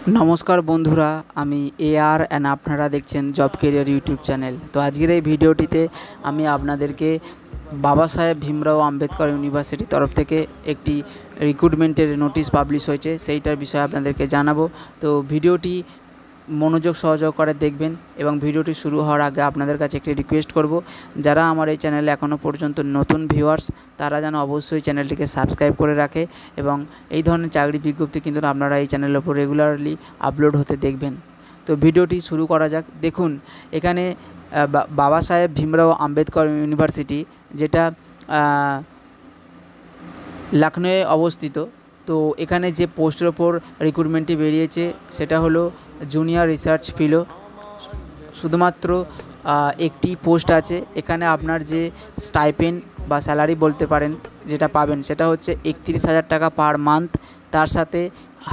नमस्कार बंधुरा आमी एआर एंड आपनारा देखছেন जब कैरियर यूट्यूब चैनल। तो आजकेर এই ভিডিওটিতে আমি আপনাদেরকে বাবা সাহেব ভীমরাও আম্বেদকর ইউনিভার্সিটির তরফ থেকে একটি রিক্রুটমেন্টের নোটিশ পাবলিশ হয়েছে সেইটার বিষয়ে আপনাদেরকে জানাবো। তো ভিডিওটি মনোযোগ সহযোগ করে দেখবেন এবং ভিডিওটি শুরু হওয়ার আগে আপনাদের কাছে একটি রিকোয়েস্ট করব, যারা আমার এই চ্যানেলে এখনও পর্যন্ত নতুন ভিউয়ার্স তারা যেন অবশ্যই চ্যানেলটিকে সাবস্ক্রাইব করে রাখে এবং এই ধরনের চাকরি বিজ্ঞপ্তি কিন্তু আপনারা এই চ্যানেলের উপর রেগুলারলি আপলোড হতে দেখবেন। তো ভিডিওটি শুরু করা যাক। দেখুন এখানে বাবা সাহেব ভীমরাও আম্বেদকর ইউনিভার্সিটি, যেটা লখনউয়ে অবস্থিত। তো এখানে যে পোস্টের ওপর রিক্রুটমেন্টটি বেরিয়েছে সেটা হলো জুনিয়র রিসার্চ ফেলো। শুধুমাত্র একটি পোস্ট আছে। এখানে আপনার যে স্টাইপেন্ড বা স্যালারি বলতে পারেন যেটা পাবেন সেটা হচ্ছে 31,000 টাকা পার মান্থ। তার সাথে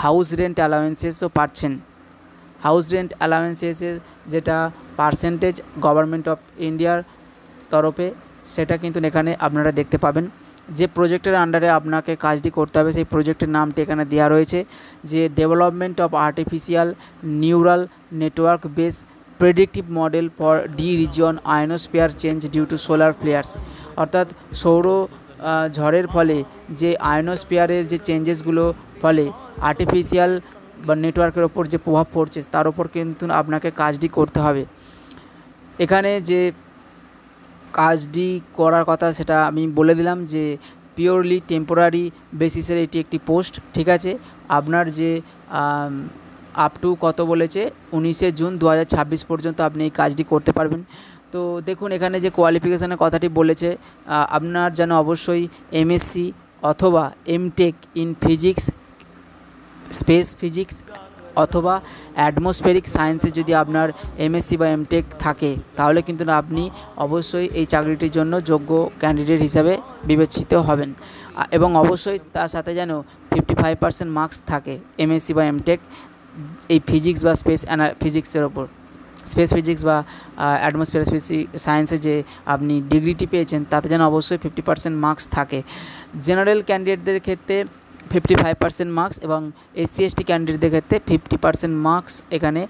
হাউস রেন্ট অ্যালাউন্সেসও পাচ্ছেন। হাউস রেন্ট অ্যালাউন্সেসের যেটা পার্সেন্টেজ গভর্নমেন্ট অফ ইন্ডিয়ার তরফে সেটা কিন্তু এখানে আপনারা দেখতে পাবেন। যে প্রজেক্টের আন্ডারে আপনাকে কাজটি করতে হবে সেই প্রজেক্টের নামটি এখানে দেওয়া রয়েছে, যে development of artificial neural network base predictive model for D region ionosphere change due to solar flares. অর্থাৎ সৌর ঝড়ের ফলে যে আয়নোস্ফিয়ারের যে চেঞ্জেসগুলো ফলে আর্টিফিশিয়াল বা নেটওয়ার্কের ওপর যে প্রভাব পড়ছে তার ওপর কিন্তু আপনাকে কাজটি করতে হবে। এখানে যে কাজটি করার কথা সেটা আমি বলে দিলাম, যে পিওরলি টেম্পোরারি বেসিসের এটি একটি পোস্ট। ঠিক আছে, আপনার যে আপ টু কত বলেছে 19শে জুন 2026 পর্যন্ত আপনি এই কাজটি করতে পারবেন। তো দেখুন এখানে যে কোয়ালিফিকেশানের কথাটি বলেছে, আপনার যেন অবশ্যই এমএসসি অথবা MTech in physics, space physics অথবা অ্যাটমসফেরিক সায়েন্সে যদি আপনার এমএসসি বা এমটেক থাকে তাহলে কিন্তু আপনি অবশ্যই এই চাকরিটির জন্য যোগ্য ক্যান্ডিডেট হিসাবে বিবেচিত হবেন। এবং অবশ্যই তার সাথে যেন 55% মার্কস থাকে এমএসসি বা এমটেক এই ফিজিক্স বা স্পেস ফিজিক্সের ওপর, স্পেস ফিজিক্স বা অ্যাটমসফিয়ার সায়েন্সে যে আপনি ডিগ্রিটি পেয়েছেন তাতে যেন অবশ্যই 50% মার্কস থাকে। জেনারেল ক্যান্ডিডেটদের ক্ষেত্রে 55% মার্কস এবং এসসি এসটি ক্যান্ডিডেটদের ক্ষেত্রে 50% মার্কস এখানে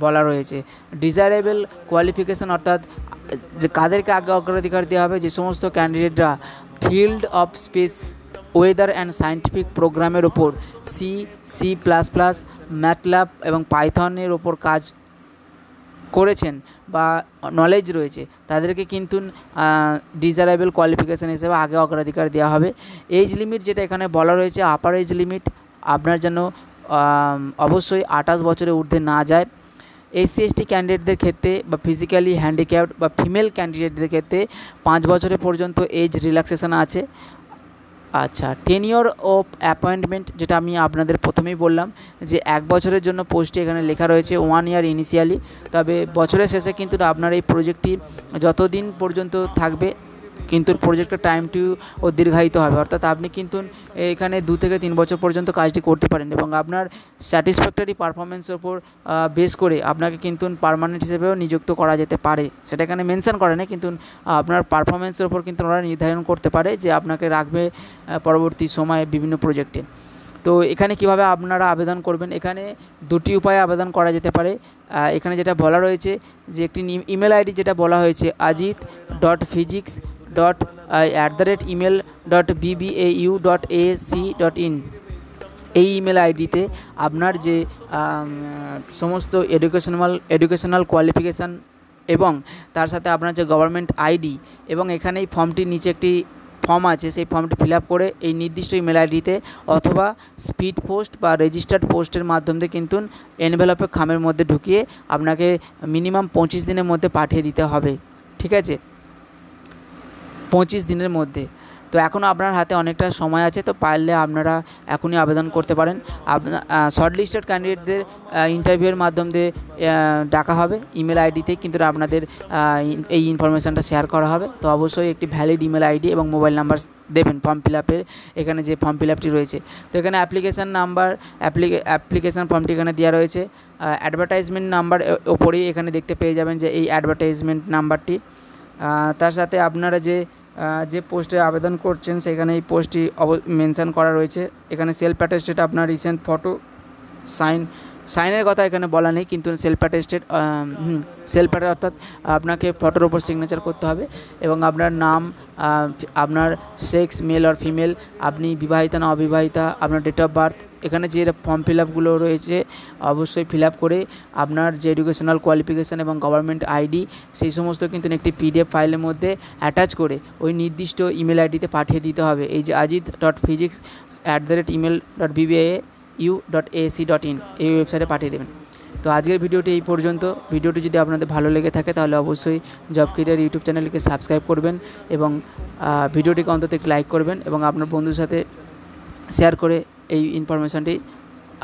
বলা রয়েছে। ডিজায়ারেবল কোয়ালিফিকেশান অর্থাৎ যে কাদেরকে আগে অগ্রাধিকার দেওয়া হবে, যে সমস্ত ক্যান্ডিডেটরা field of space weather and scientific প্রোগ্রামের ওপর C++, ম্যাটল্যাব এবং পাইথনের ওপর কাজ করেছেন বা নলেজ রয়েছে তাদেরকে কিন্তু ডিজায়ারেবল কোয়ালিফিকেশান হিসেবে আগে অগ্রাধিকার দেওয়া হবে। এজ লিমিট যেটা এখানে বলা রয়েছে, আপার এজ লিমিট আপনার যেন অবশ্যই 28 বছরের ঊর্ধ্বে না যায়। এসসি এসটি ক্যান্ডিডেটদের ক্ষেত্রে বা ফিজিক্যালি হ্যান্ডিক্যাপড বা ফিমেল ক্যান্ডিডেটদের ক্ষেত্রে 5 বছরের পর্যন্ত এজ রিল্যাক্সেশন আছে। আচ্ছা, টেনিওর অফ অ্যাপয়েন্টমেন্ট যেটা আমি আপনাদের প্রথমেই বললাম যে 1 বছরের জন্য পোস্টে এখানে লেখা রয়েছে 1 ইয়ার ইনিশিয়ালি, তবে বছরের শেষে কিন্তু আপনার এই প্রজেক্টটি যতদিন পর্যন্ত থাকবে কিন্তু প্রজেক্টের টাইমটিও দীর্ঘায়িত হবে। অর্থাৎ আপনি কিন্তু এখানে 2 থেকে 3 বছর পর্যন্ত কাজটি করতে পারেন এবং আপনার স্যাটিসফ্যাক্টরি পারফরমেন্সের ওপর বেস করে আপনাকে কিন্তু পার্মানেন্ট হিসেবেও নিযুক্ত করা যেতে পারে। সেটা এখানে মেনশন করে না, কিন্তু আপনার পারফরমেন্সের ওপর কিন্তু ওরা নির্ধারণ করতে পারে যে আপনাকে রাখবে পরবর্তী সময়ে বিভিন্ন প্রজেক্টে। তো এখানে কিভাবে আপনারা আবেদন করবেন, এখানে 2টি উপায়ে আবেদন করা যেতে পারে। এখানে যেটা বলা রয়েছে যে একটি ইমেল আইডি যেটা বলা হয়েছে ajit.physics.email.bbau.ac.in, এই ইমেল আইডিতে আপনার যে সমস্ত এডুকেশনাল কোয়ালিফিকেশান এবং তার সাথে আপনার যে গভর্নমেন্ট আইডি এবং এখানে এই ফর্মটির নিচে একটি ফর্ম আছে, সেই ফর্মটি ফিল আপ করে এই নির্দিষ্ট ইমেল আইডিতে অথবা স্পিড পোস্ট বা রেজিস্টার্ড পোস্টের মাধ্যমে কিন্তু এনভেলপে খামের মধ্যে ঢুকিয়ে আপনাকে মিনিমাম 25 দিনের মধ্যে পাঠিয়ে দিতে হবে। ঠিক আছে, 25 দিনের মধ্যে। তো এখনও আপনার হাতে অনেকটা সময় আছে, তো পারলে আপনারা এখনই আবেদন করতে পারেন। আপনার শর্টলিস্টেড ক্যান্ডিডেটদের ইন্টারভিউয়ের মাধ্যমে ডাকা হবে ইমেল আইডিতে, কিন্তু আপনাদের এই ইনফরমেশানটা শেয়ার করা হবে। তো অবশ্যই একটি ভ্যালিড ইমেল আইডি এবং মোবাইল নাম্বার দেবেন ফর্ম ফিল আপের। এখানে যে ফর্ম ফিল আপটি রয়েছে, তো এখানে অ্যাপ্লিকেশান নাম্বার, অ্যাপ্লিকেশান ফর্মটি এখানে দেওয়া রয়েছে। অ্যাডভার্টাইজমেন্ট নাম্বার ওপরেই এখানে দেখতে পেয়ে যাবেন যে এই অ্যাডভার্টাইজমেন্ট নাম্বারটি। তার সাথে আপনারা যে পোস্টে আবেদন করছেন সেখানে এই পোস্টটি মেনশন করা রয়েছে। এখানে সেলফ অ্যাটেস্টেড আপনার রিসেন্ট ফটো সাইনের কথা এখানে বলা নেই, কিন্তু সেলফ অ্যাটেস্টেড সেলফ অ্যাটেস্ট অর্থাৎ আপনাকে ফটোর ওপর সিগনেচার করতে হবে এবং আপনার নাম, আপনার সেক্স মেল আর ফিমেল, আপনি বিবাহিতা না অবিবাহিতা, আপনার ডেট অফ বার্থ, এখানে যে ফর্ম ফিল আপগুলো রয়েছে অবশ্যই ফিল আপ করে আপনার যে এডুকেশনাল কোয়ালিফিকেশান এবং গভর্নমেন্ট আইডি সেই সমস্ত কিন্তু একটি PDF ফাইলের মধ্যে অ্যাটাচ করে ওই নির্দিষ্ট ইমেল আইডিতে পাঠিয়ে দিতে হবে। এই যে ajit.physics@email.bbaau.ac.in এই ওয়েবসাইটে পাঠিয়ে দেবেন। তো আজকের ভিডিওটি এই পর্যন্ত। ভিডিওটি যদি আপনাদের ভালো লেগে থাকে তাহলে অবশ্যই জব ক্যারিয়ার ইউটিউব চ্যানেলকে সাবস্ক্রাইব করবেন এবং ভিডিওটিকে অন্তত একটি লাইক করবেন এবং আপনার বন্ধুর সাথে শেয়ার করে এই ইনফরমেশানটি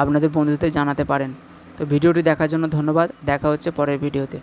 আপনাদের বন্ধুদের জানাতে পারেন। তো ভিডিওটি দেখার জন্য ধন্যবাদ। দেখা হচ্ছে পরের ভিডিওতে।